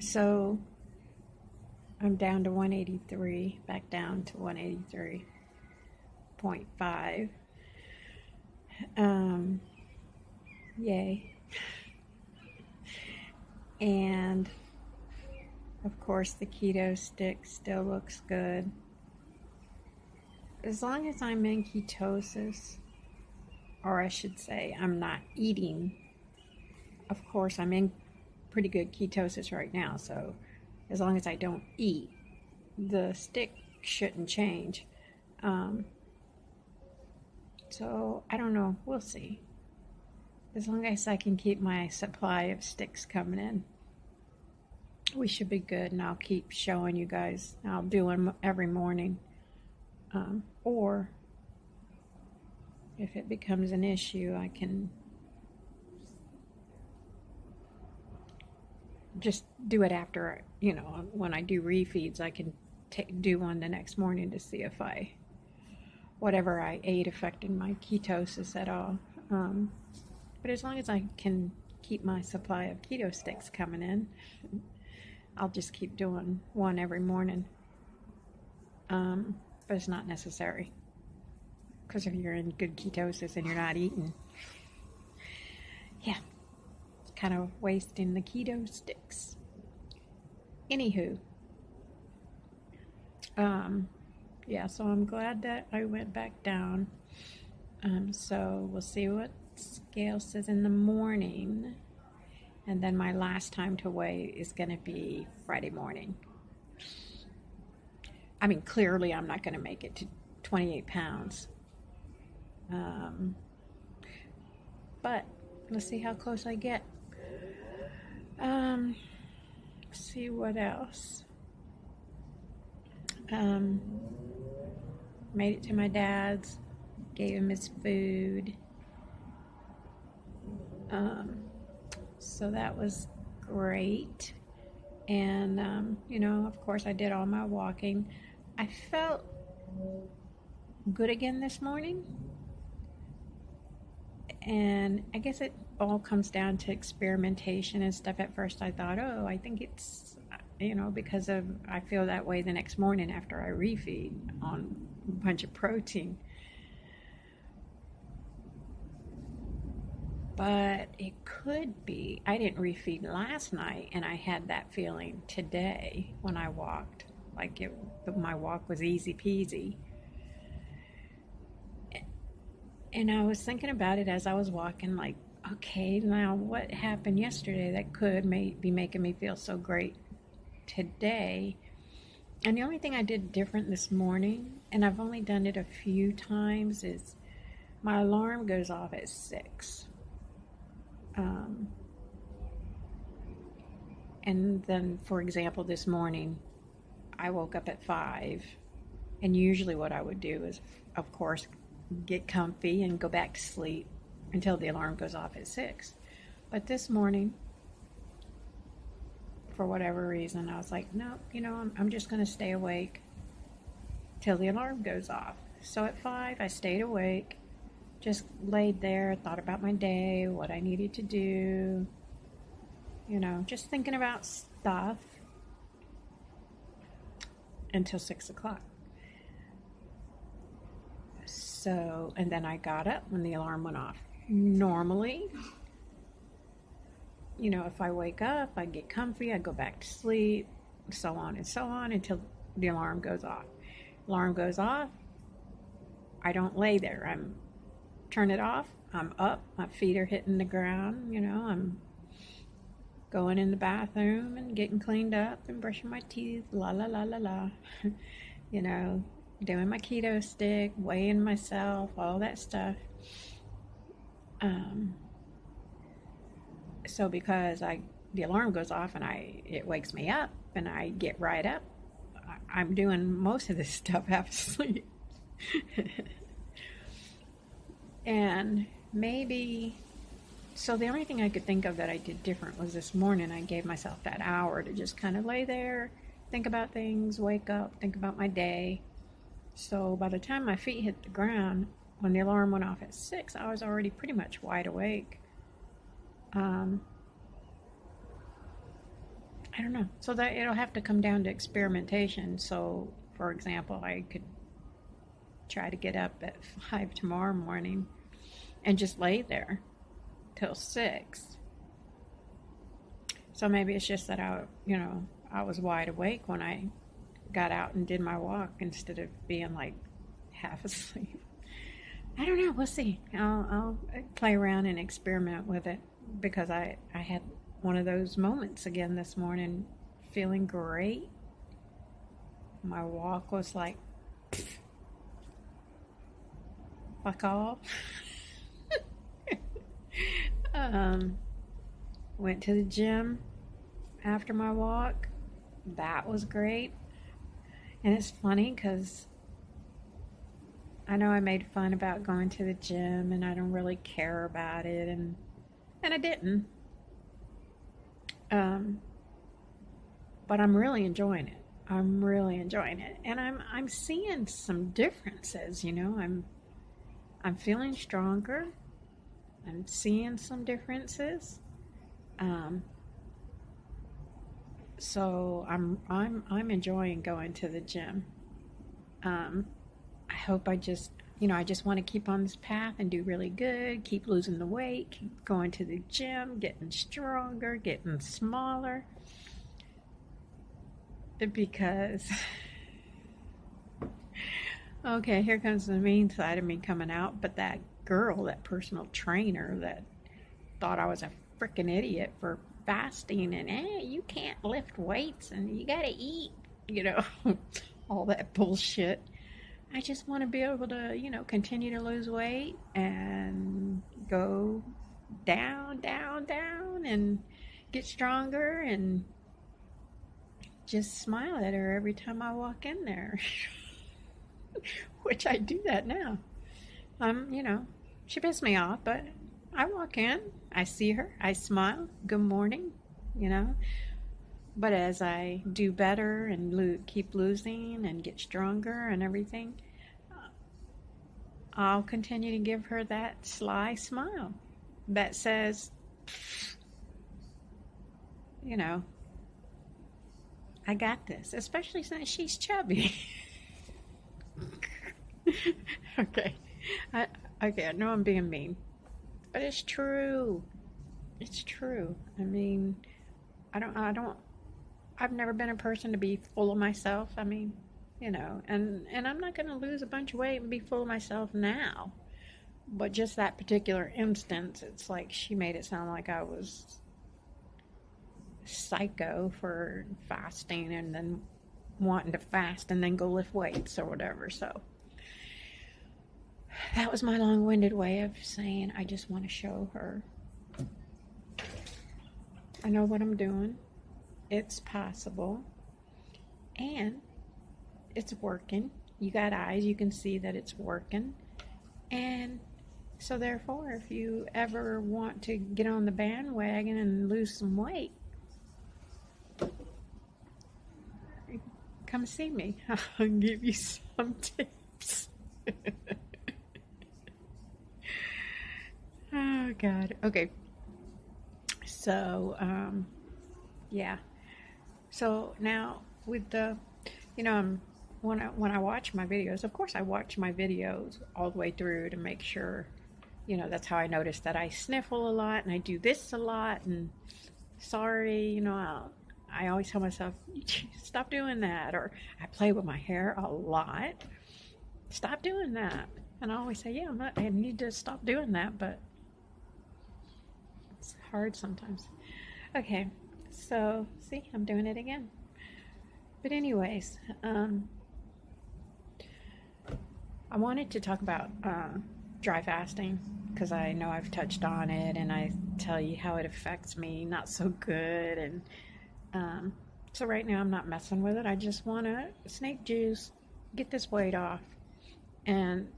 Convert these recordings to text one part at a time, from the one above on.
So I'm down to 183, back down to 183.5. Um, Yay. And of course, the keto stick still looks good. As long as I'm in ketosis, or I should say, I'm not eating. Of course, I'm in pretty good ketosis right now, so as long as I don't eat, the stick shouldn't change. Um, so I don't know. We'll see. As long as I can keep my supply of sticks coming in, we should be good. And I'll keep showing you guys. I'll do them every morning. Or if it becomes an issue, I can just do it after, when I do refeeds, I can do one the next morning to see if whatever I ate affected my ketosis at all. But as long as I can keep my supply of keto sticks coming in, I'll just keep doing one every morning. But it's not necessary. Because if you're in good ketosis and you're not eating, yeah, it's kind of wasting the keto sticks. Anywho, yeah, so I'm glad that I went back down. So we'll see what scale says in the morning. And then my last time to weigh is going to be Friday morning. I mean, clearly I'm not going to make it to 28 pounds. But let's see how close I get. See what else. Made it to my dad's, gave him his food. So that was great. And, of course, I did all my walking. I felt good again this morning. And I guess it all comes down to experimentation and stuff. At first I thought, I think it's, because I feel that way the next morning after I refeed on a bunch of protein. But it could be, I didn't refeed last night and I had that feeling today when I walked. Like my walk was easy peasy. And I was thinking about it as I was walking, like, okay, now what happened yesterday that could be making me feel so great today? And the only thing I did different this morning, and I've only done it a few times, is my alarm goes off at 6. And then, for example, this morning, I woke up at 5. And usually what I would do is, of course, get comfy and go back to sleep until the alarm goes off at 6. But this morning, for whatever reason, I was like, no, I'm just going to stay awake till the alarm goes off. So at 5, I stayed awake, just laid there, thought about my day, what I needed to do, just thinking about stuff until 6 o'clock. So, and then I got up when the alarm went off. Normally, if I wake up, I get comfy, I go back to sleep, so on and so on until the alarm goes off. Alarm goes off, I don't lay there. Turn it off, I'm up, my feet are hitting the ground, I'm going in the bathroom and getting cleaned up and brushing my teeth, la la la la la, doing my keto stick, weighing myself, all that stuff. So because the alarm goes off and it wakes me up and I get right up, I'm doing most of this stuff half asleep. And maybe, so the only thing I could think of that I did different was this morning I gave myself that hour to just kind of lay there, think about things, wake up, think about my day. So by the time my feet hit the ground, when the alarm went off at 6, I was already pretty much wide awake. I don't know. So that it'll have to come down to experimentation. So, for example, I could try to get up at 5 tomorrow morning and just lay there till 6. So maybe it's just that I was wide awake when I got out and did my walk instead of being like half asleep. I don't know. We'll see. I'll play around and experiment with it because I had one of those moments again this morning, feeling great. My walk was like, fuck off. Went to the gym after my walk. That was great. And it's funny because I know I made fun about going to the gym and I don't really care about it, and I didn't. But I'm really enjoying it. I'm really enjoying it, and I'm seeing some differences. I'm feeling stronger. I'm seeing some differences. So I'm enjoying going to the gym. I hope I just want to keep on this path and do really good, keep losing the weight, keep going to the gym, getting stronger, getting smaller. Because, okay, here comes the mean side of me coming out, but that girl, that personal trainer that thought I was a freaking idiot for fasting and, you can't lift weights and you gotta eat, all that bullshit. I just want to be able to, continue to lose weight and go down, down, down and get stronger and just smile at her every time I walk in there. Which I do that now. She pissed me off, but I walk in, I see her, I smile, good morning, But as I do better and keep losing and get stronger and everything, I'll continue to give her that sly smile that says, I got this, especially since she's chubby. Okay. I know I'm being mean, but it's true. It's true. I mean, I've never been a person to be full of myself. I mean, and I'm not going to lose a bunch of weight and be full of myself now. But just that particular instance, it's like she made it sound like I was psycho for fasting and then wanting to fast and then go lift weights or whatever. So that was my long-winded way of saying I just want to show her I know what I'm doing. It's possible. And it's working. You got eyes, you can see that it's working. And so therefore, if you ever want to get on the bandwagon and lose some weight, come see me. I'll give you some tips. Oh, God. Okay. So, yeah. So now with the, when I watch my videos, of course I watch my videos all the way through to make sure, that's how I notice that I sniffle a lot and I do this a lot and sorry, I always tell myself, stop doing that. Or I play with my hair a lot. Stop doing that. And I always say, yeah, I need to stop doing that, but it's hard sometimes. Okay, so see, I'm doing it again. But anyways, I wanted to talk about dry fasting because I know I've touched on it and I tell you how it affects me not so good. And so right now I'm not messing with it. I just want to snake juice, get this weight off. And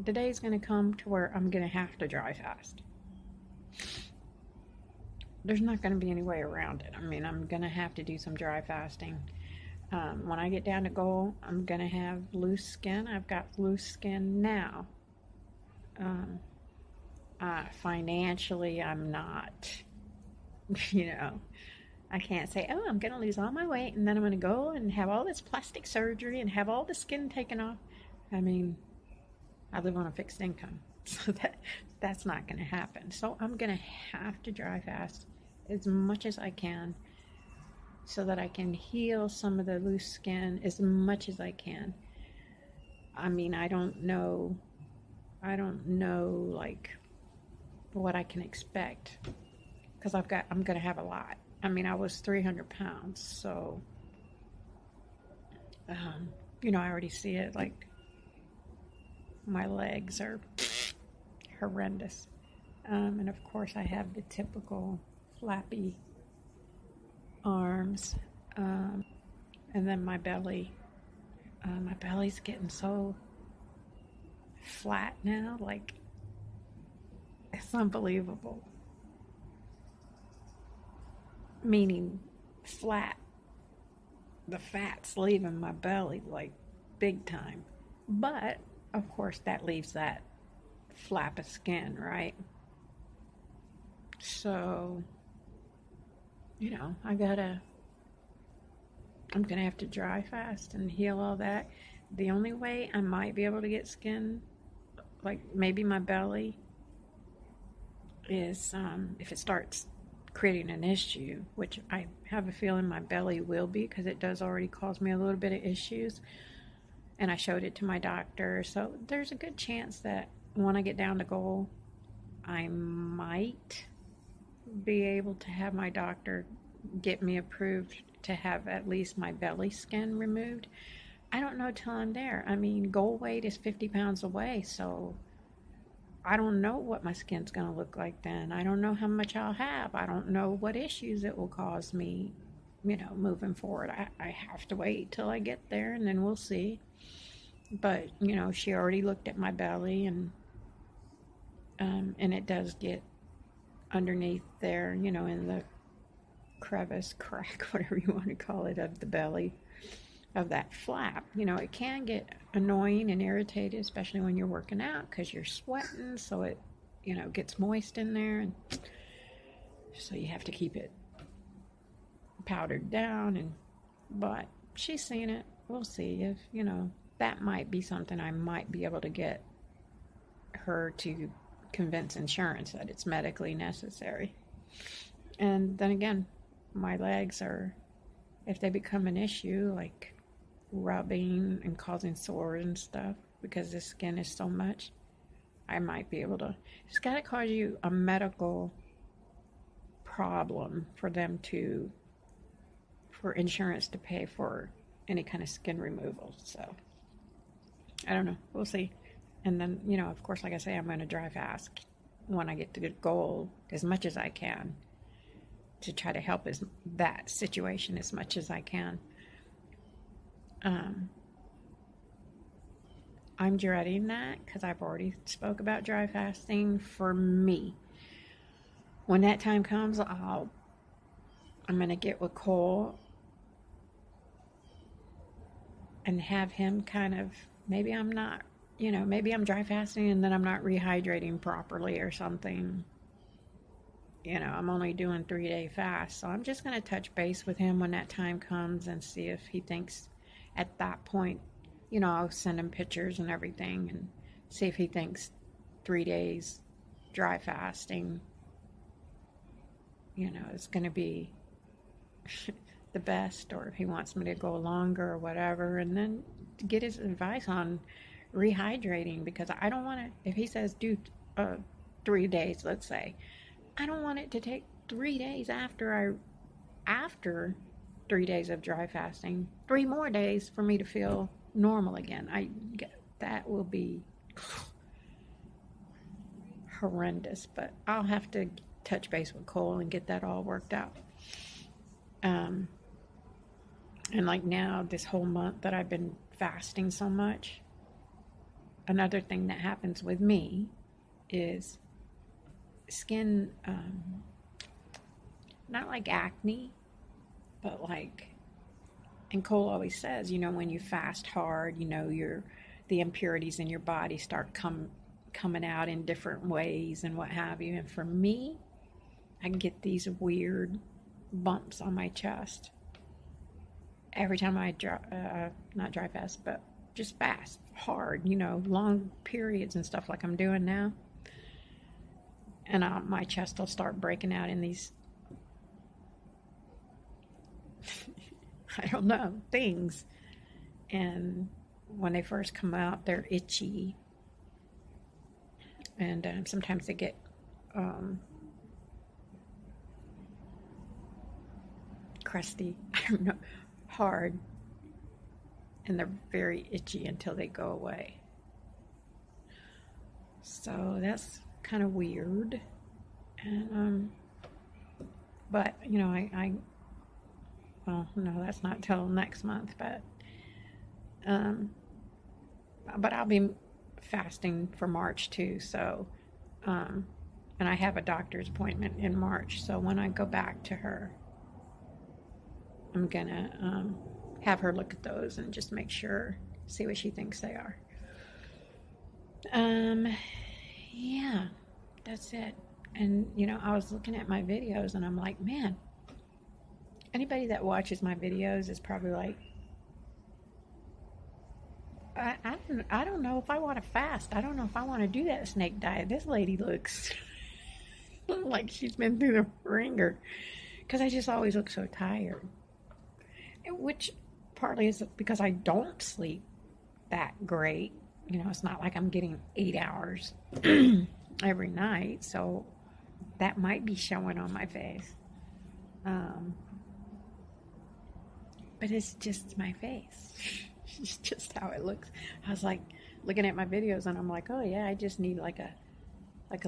the day's going to come to where I'm going to have to dry fast. There's not going to be any way around it. I mean, I'm going to have to do some dry fasting. When I get down to goal, I'm going to have loose skin. I've got loose skin now. Financially, I'm not, I can't say, oh, I'm going to lose all my weight and then I'm going to go and have all this plastic surgery and have all the skin taken off. I mean, I live on a fixed income, so that's not going to happen. So I'm going to have to dry fast as much as I can so that I can heal some of the loose skin as much as I can. I mean, I don't know like what I can expect because I'm going to have a lot. I mean, I was 300 pounds, so I already see it. Like, my legs are horrendous. And of course, I have the typical flappy arms. And then my belly. My belly's getting so flat now. Like, it's unbelievable. Meaning flat. The fat's leaving my belly, like, big time. But, of course, that leaves that flap of skin, right? So, I'm gonna have to dry fast and heal all that. The only way I might be able to get skin, like maybe my belly, is if it starts creating an issue, which I have a feeling my belly will be because it does already cause me a little bit of issues. And I showed it to my doctor. So there's a good chance that when I get down to goal, I might be able to have my doctor get me approved to have at least my belly skin removed. I don't know till I'm there. I mean, goal weight is 50 pounds away, so I don't know what my skin's going to look like then. I don't know how much I'll have. I don't know what issues it will cause me, moving forward. I have to wait till I get there and then we'll see. But, she already looked at my belly and it does get underneath there, in the crevice, crack, whatever you want to call it, of the belly, of that flap. It can get annoying and irritated, especially when you're working out because you're sweating, so it, gets moist in there, and so you have to keep it powdered down. But she's seen it. We'll see if, that might be something I might be able to get her to convince insurance that it's medically necessary. And then again, my legs are, if they become an issue, like rubbing and causing sores and stuff, because the skin is so much, I might be able to. It's got to cause you a medical problem for insurance to pay for any kind of skin removal. So, I don't know. We'll see. And then, of course, like I say, I'm going to dry fast when I get to the goal as much as I can to try to help that situation as much as I can. I'm dreading that because I've already spoke about dry fasting for me. When that time comes, I'm going to get with Cole and have him kind of, maybe I'm not, maybe I'm dry fasting and then I'm not rehydrating properly or something. I'm only doing 3-day fast. So I'm just going to touch base with him when that time comes and see if he thinks at that point, I'll send him pictures and everything and see if he thinks 3 days dry fasting, is going to be the best, or if he wants me to go longer or whatever, and then to get his advice on rehydrating, because I don't want to, if he says do 3 days, let's say, I don't want it to take 3 days after 3 days of dry fasting, 3 more days for me to feel normal again. That will be horrendous, but I'll have to touch base with Cole and get that all worked out. And like now, this whole month that I've been fasting so much, another thing that happens with me is skin, not like acne, but like, and Cole always says, when you fast hard, the impurities in your body start coming out in different ways and what have you. And for me, I get these weird bumps on my chest every time I not drive fast, but just fast, hard, long periods and stuff like I'm doing now. And my chest will start breaking out in these, I don't know, things. And when they first come out, they're itchy. And sometimes they get crusty, I don't know, hard. And they're very itchy until they go away. So that's kind of weird. And but well, no, that's not till next month, but I'll be fasting for March too. So and I have a doctor's appointment in March, so when I go back to her, I'm gonna have her look at those and just make sure, see what she thinks they are. Yeah, that's it. And I was looking at my videos and I'm like, man, anybody that watches my videos is probably like, I don't know if I want to fast. I don't know if I want to do that snake diet. This lady looks like she's been through the ringer, because I just always look so tired. Which partly is because I don't sleep that great. It's not like I'm getting 8 hours every night, so that might be showing on my face. But it's just my face. It's just how it looks. I was like looking at my videos and I'm like, oh yeah, I just need like a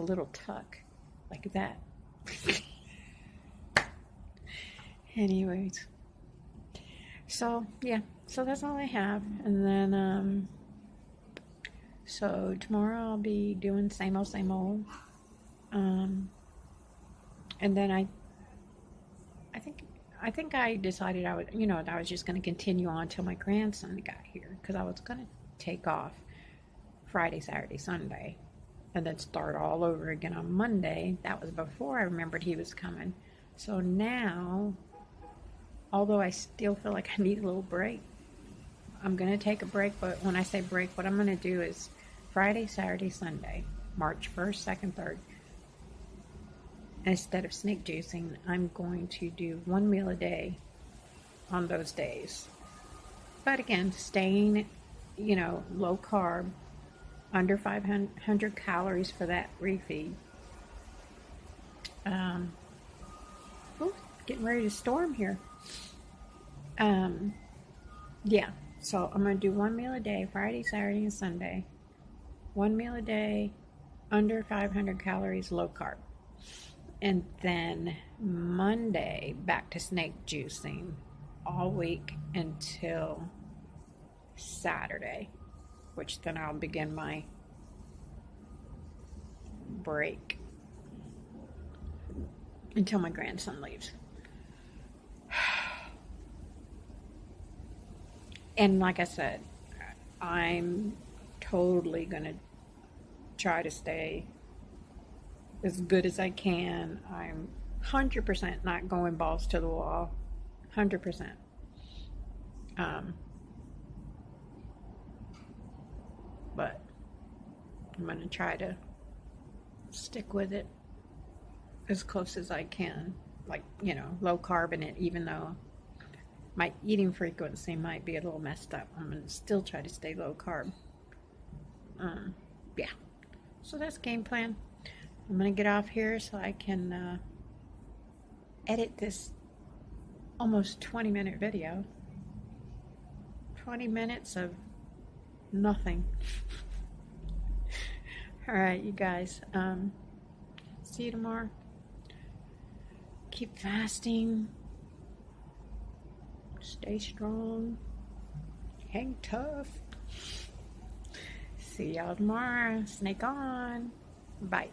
little tuck like that. Anyways, so yeah, so that's all I have. And then so tomorrow I'll be doing same old, and then I think I decided I was just going to continue on till my grandson got here, because I was going to take off Friday, Saturday, Sunday, and then start all over again on Monday. That was before I remembered he was coming. So now, although I still feel like I need a little break, I'm going to take a break. But when I say break, what I'm going to do is Friday, Saturday, Sunday, March 1st, 2nd, 3rd. Instead of snake juicing, I'm going to do one meal a day on those days. But again, staying, low carb, under 500 calories for that refeed. Getting ready to storm here. Yeah, so I'm going to do one meal a day, Friday, Saturday, and Sunday. One meal a day, under 500 calories, low carb. And then Monday, back to snake juicing all week until Saturday, which then I'll begin my break until my grandson leaves. And like I said, I'm totally going to try to stay as good as I can. I'm 100% not going balls to the wall. 100%. But I'm going to try to stick with it as close as I can. Like, low carb in it, even though my eating frequency might be a little messed up. I'm going to still try to stay low carb. Yeah. So that's game plan. I'm going to get off here so I can edit this almost 20-minute video. 20 minutes of nothing. All right, you guys. See you tomorrow. Keep fasting. Stay strong. Hang tough. See y'all tomorrow. Snake on. Bye.